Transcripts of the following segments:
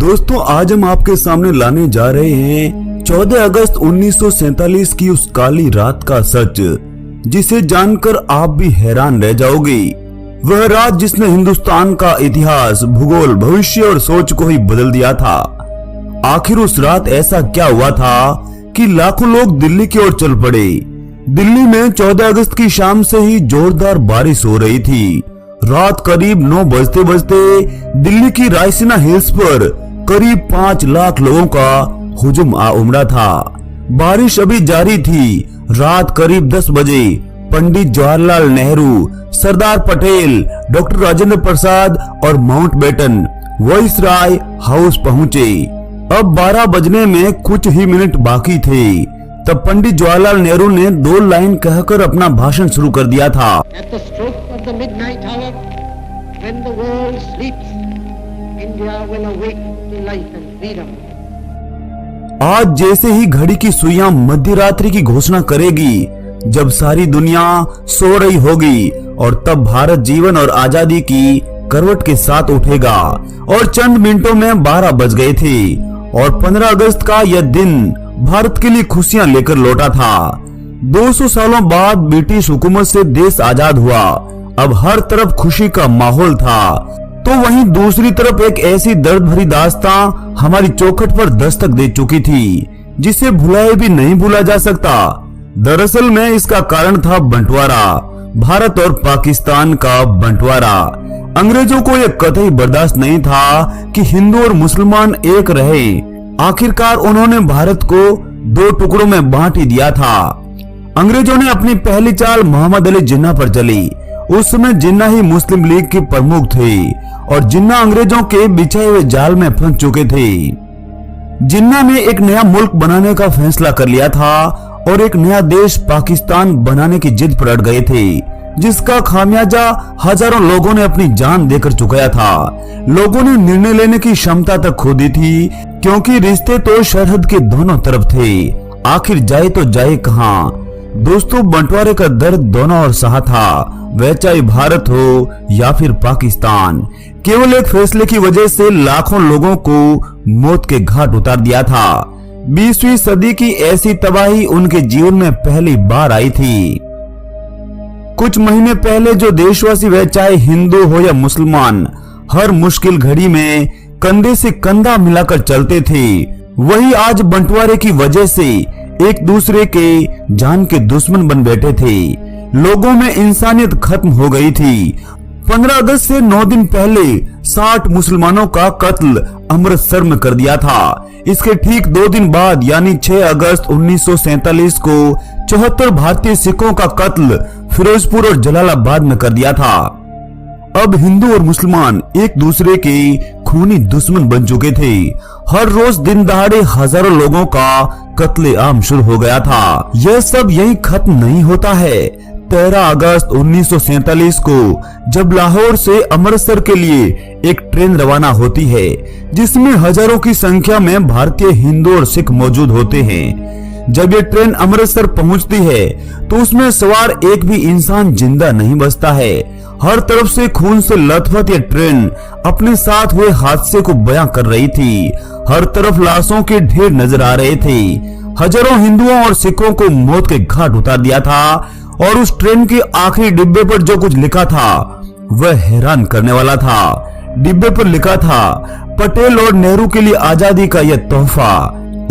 दोस्तों, आज हम आपके सामने लाने जा रहे हैं 14 अगस्त 1947 की उस काली रात का सच, जिसे जानकर आप भी हैरान रह जाओगे। वह रात जिसने हिंदुस्तान का इतिहास, भूगोल, भविष्य और सोच को ही बदल दिया था। आखिर उस रात ऐसा क्या हुआ था कि लाखों लोग दिल्ली की ओर चल पड़े। दिल्ली में 14 अगस्त की शाम से ही जोरदार बारिश हो रही थी। रात करीब 9 बजते बजते दिल्ली की रायसीना हिल्स पर करीब 5 लाख लोगों का हुजूम आ उमड़ा था। बारिश अभी जारी थी। रात करीब 10 बजे पंडित जवाहरलाल नेहरू, सरदार पटेल, डॉक्टर राजेंद्र प्रसाद और माउंटबेटन वाइसराय हाउस पहुंचे। अब 12 बजने में कुछ ही मिनट बाकी थे। तब पंडित जवाहरलाल नेहरू ने 2 लाइन कहकर अपना भाषण शुरू कर दिया था। At the stroke of the midnight hour, when the world sleeps, India will awake to life and freedom. आज जैसे ही घड़ी की सुइयां मध्य रात्रि की घोषणा करेगी, जब सारी दुनिया सो रही होगी, और तब भारत जीवन और आजादी की करवट के साथ उठेगा। और चंद मिनटों में 12 बज गए थे और 15 अगस्त का यह दिन भारत के लिए खुशियां लेकर लौटा था। 200 सालों बाद ब्रिटिश हुकूमत से देश आजाद हुआ। अब हर तरफ खुशी का माहौल था, तो वहीं दूसरी तरफ एक ऐसी दर्द भरी दास्तां हमारी चौखट पर दस्तक दे चुकी थी, जिसे भुलाए भी नहीं भूला जा सकता। दरअसल में इसका कारण था बंटवारा, भारत और पाकिस्तान का बंटवारा। अंग्रेजों को यह कतई बर्दाश्त नहीं था कि हिंदू और मुसलमान एक रहे। आखिरकार उन्होंने भारत को 2 टुकड़ों में बांट ही दिया था। अंग्रेजों ने अपनी पहली चाल मोहम्मद अली जिन्ना पर चली। उस समय जिन्ना ही मुस्लिम लीग के प्रमुख थे और जिन्ना अंग्रेजों के बिछाए हुए जाल में फंस चुके थे। जिन्ना ने एक नया मुल्क बनाने का फैसला कर लिया था और एक नया देश पाकिस्तान बनाने की जिद पर अड़ गए थे, जिसका खामियाजा हजारों लोगों ने अपनी जान देकर चुकाया था। लोगों ने निर्णय लेने की क्षमता तक खो दी थी, क्योंकि रिश्ते तो सरहद के दोनों तरफ थे। आखिर जाए तो जाए कहां? दोस्तों, बंटवारे का दर्द दोनों ओर सहा था, वह चाहे भारत हो या फिर पाकिस्तान। केवल एक फैसले की वजह से लाखों लोगों को मौत के घाट उतार दिया था। 20वीं सदी की ऐसी तबाही उनके जीवन में पहली बार आई थी। कुछ महीने पहले जो देशवासी, वह चाहे हिंदू हो या मुसलमान, हर मुश्किल घड़ी में कंधे से कंधा मिलाकर चलते थे, वही आज बंटवारे की वजह से एक दूसरे के जान के दुश्मन बन बैठे थे। लोगों में इंसानियत खत्म हो गई थी। 15 अगस्त से 9 दिन पहले 60 मुसलमानों का कत्ल अमृतसर में कर दिया था। इसके ठीक 2 दिन बाद यानी 6 अगस्त 1947 को 74 भारतीय सिखों का कत्ल फिरोजपुर और जलालाबाद में कर दिया था। अब हिंदू और मुसलमान एक दूसरे के खूनी दुश्मन बन चुके थे। हर रोज दिन दहाड़े हजारों लोगों का कत्ले आम शुरू हो गया था। यह सब यही खत्म नहीं होता है। 13 अगस्त 1947 को जब लाहौर से अमृतसर के लिए एक ट्रेन रवाना होती है, जिसमें हजारों की संख्या में भारतीय हिंदू और सिख मौजूद होते हैं। जब ये ट्रेन अमृतसर पहुंचती है तो उसमें सवार एक भी इंसान जिंदा नहीं बचता है। हर तरफ से खून से लथपथ ये ट्रेन अपने साथ हुए हादसे को बयां कर रही थी। हर तरफ लाशों के ढेर नजर आ रहे थे। हजारों हिंदुओं और सिखों को मौत के घाट उतार दिया था। और उस ट्रेन के आखिरी डिब्बे पर जो कुछ लिखा था वह हैरान करने वाला था। डिब्बे पर लिखा था, पटेल और नेहरू के लिए आजादी का यह तोहफा।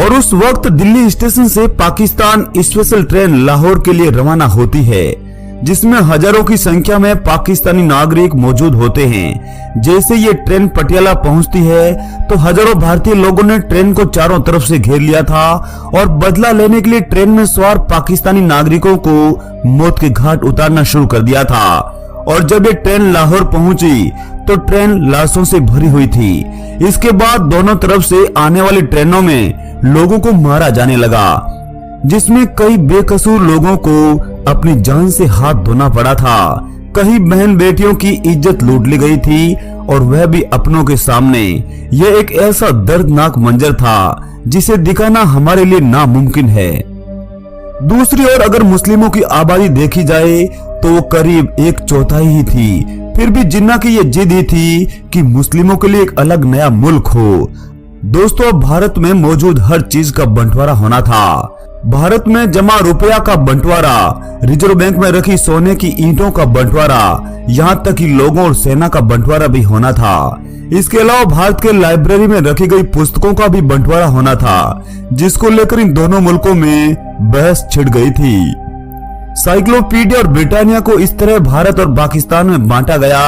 और उस वक्त दिल्ली स्टेशन से पाकिस्तान स्पेशल ट्रेन लाहौर के लिए रवाना होती है, जिसमें हजारों की संख्या में पाकिस्तानी नागरिक मौजूद होते हैं। जैसे ये ट्रेन पटियाला पहुंचती है तो हजारों भारतीय लोगों ने ट्रेन को चारों तरफ से घेर लिया था और बदला लेने के लिए ट्रेन में सवार पाकिस्तानी नागरिकों को मौत के घाट उतारना शुरू कर दिया था। और जब ये ट्रेन लाहौर पहुंची तो ट्रेन लाशों से भरी हुई थी। इसके बाद दोनों तरफ से आने वाली ट्रेनों में लोगों को मारा जाने लगा, जिसमें कई बेकसूर लोगों को अपनी जान से हाथ धोना पड़ा था। कई बहन बेटियों की इज्जत लूट ली गई थी, और वह भी अपनों के सामने। यह एक ऐसा दर्दनाक मंजर था जिसे दिखाना हमारे लिए नामुमकिन है। दूसरी ओर अगर मुस्लिमों की आबादी देखी जाए तो वो करीब 1/4 ही थी। फिर भी जिन्ना की ये जिद ही थी कि मुस्लिमों के लिए एक अलग नया मुल्क हो। दोस्तों अब भारत में मौजूद हर चीज का बंटवारा होना था। भारत में जमा रुपया का बंटवारा, रिजर्व बैंक में रखी सोने की ईंटों का बंटवारा, यहाँ तक कि लोगों और सेना का बंटवारा भी होना था। इसके अलावा भारत के लाइब्रेरी में रखी गई पुस्तकों का भी बंटवारा होना था, जिसको लेकर इन दोनों मुल्कों में बहस छिड़ गई थी। साइक्लोपीडिया और ब्रिटानिया को इस तरह भारत और पाकिस्तान में बांटा गया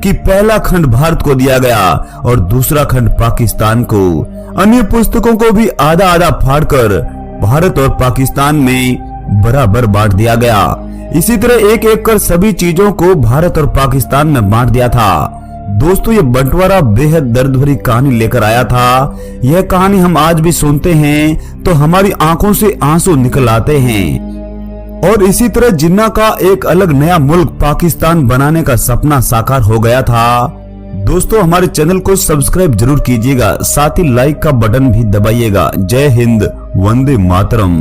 कि पहला खंड भारत को दिया गया और दूसरा खंड पाकिस्तान को। अन्य पुस्तकों को भी आधा आधा फाड़कर भारत और पाकिस्तान में बराबर बांट दिया गया। इसी तरह एक एक कर सभी चीजों को भारत और पाकिस्तान में बांट दिया था। दोस्तों ये बंटवारा बेहद दर्द भरी कहानी लेकर आया था। यह कहानी हम आज भी सुनते हैं तो हमारी आंखों से आंसू निकल आते हैं। और इसी तरह जिन्ना का एक अलग नया मुल्क पाकिस्तान बनाने का सपना साकार हो गया था। दोस्तों हमारे चैनल को सब्सक्राइब जरूर कीजिएगा, साथ ही लाइक का बटन भी दबाइएगा। जय हिंद, वंदे मातरम।